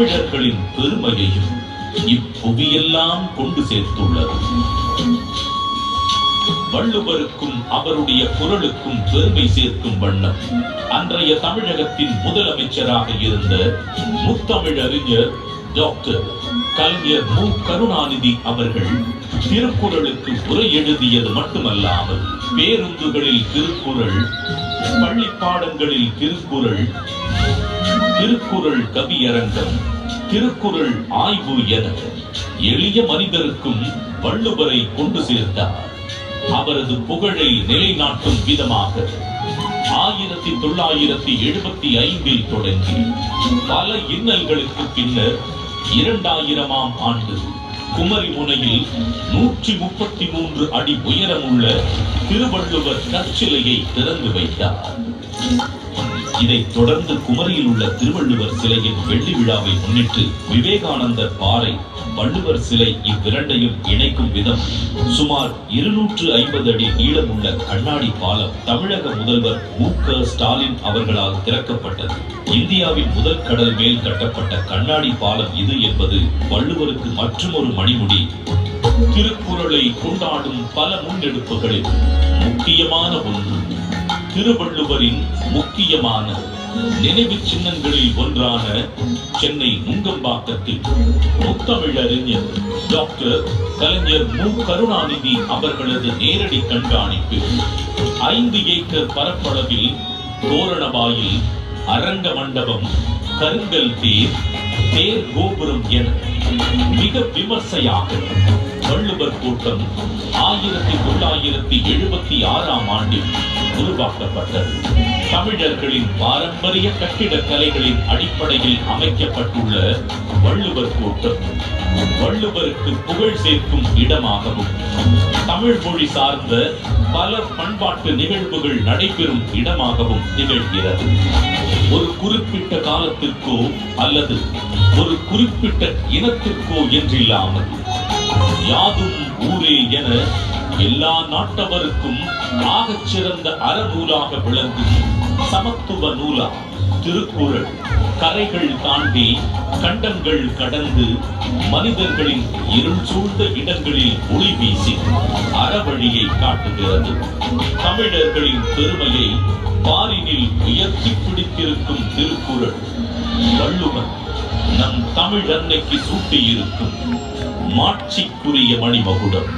தமிழர்களின் பெருமையையும் இப்புவியெல்லாம் கொண்டு சேர்த்துள்ளது. வள்ளுவருக்கும் அவருடைய குரலுக்கும் பெருமை சேர்க்கும் வண்ணம் அன்றைய தமிழகத்தின் முதலமைச்சராக இருந்த முத்தமிழறிஞர் டாக்டர் கலைஞர் மு. கருணாநிதி அவர்கள் திருக்குறளுக்கு உரை எழுதியது மட்டுமல்லாமல் பேருந்துகளில் திருக்குறள், பள்ளி பாடங்களில் திருக்குறள், திருக்குறள் கவியரங்கம், திருக்குறள் ஆய்வு என எளிய மனிதருக்கும் வள்ளுவரை கொண்டு சேர்த்தார். அவரது புகழை நிலைநாட்டும் விதமாக 1975 தொடங்கி பல இன்னல்களுக்கு பின்னர் 2000ஆம் ஆண்டு குமரிமுனையில் 133 அடி உயரமுள்ள திருவள்ளுவர் கற்சிலையை திறந்து வைத்தார். இதைத் தொடர்ந்து குமரியில் உள்ள திருவள்ளுவர் சிலையின் வெள்ளி விழாவை முன்னிட்டு விவேகானந்தர் பாறை, வள்ளுவர் சிலை இவ்விரண்டையும் இணைக்கும் விதம் சுமார் 250 அடி நீளமுள்ள கண்ணாடி பாலம் தமிழக முதல்வர் மு. க. ஸ்டாலின் அவர்களால் திறக்கப்பட்டது. இந்தியாவின் முதல் கடல் மேல் கட்டப்பட்ட கண்ணாடி பாலம் இது என்பது வள்ளுவருக்கு மற்றொரு மணிமுடி. திருக்குறளை கொண்டாடும் பல முன்னெடுப்புகளில் முக்கியமான ஒன்று திருவள்ளுவரின் முக்கியமான நினைவு சின்னங்களில் ஒன்றான சென்னை நுங்கம்பாக்கத்தில் முத்தமிழறிஞர் டாக்டர் கலைஞர் மு. கருணாநிதி அவர்களது நேரடி கண்காணிப்பில் 5 ஏக்கர் பரப்பளவில் தோரணவாயில், அரங்க மண்டபம், கருங்கல் தேர், தேர் கோபுரம் என மிக விமர்சையாக வள்ளுவர் கூட்டம் 1976ஆம் ஆண்டில் உருவாக்கப்பட்டது. தமிழர்களின் பாரம்பரிய கட்டிடக்கலைகளின் அடிப்படையில் அமைக்கப்பட்டுள்ள வள்ளுவர் கூட்டம் வள்ளுவருக்கு புகழ் சேர்க்கும் இடமாகவும், தமிழ் மொழி சார்ந்த பல பண்பாட்டு நிகழ்வுகள் நடைபெறும் இடமாகவும் திகழ்கிறது. ஒரு குறிப்பிட்ட காலத்திற்கோ அல்லது ஒரு குறிப்பிட்ட இனத்திற்கோ என்றில்லாமல் யாதும் ஊரே என எல்லா நாட்டவருக்கும் ஆகச் சிறந்த அறநூலாக விளங்கும் சமத்துவ நூலா திருக்குறள் கரைகள் தாண்டி, கண்டங்கள் கடந்து, மனிதர்களின் இருள் சூழ்ந்த இடங்களில் ஒளி வீசி அறவழியை காட்டுகிறது. தமிழர்களின் பெருமையை பாரினில் உயர்த்தி பிடித்திருக்கும் திருக்குறள் வள்ளுவன் நம் தமிழ் அன்னைக்கு சூட்டியிருக்கும் மாட்சிக்குரிய மணிமகுடம்.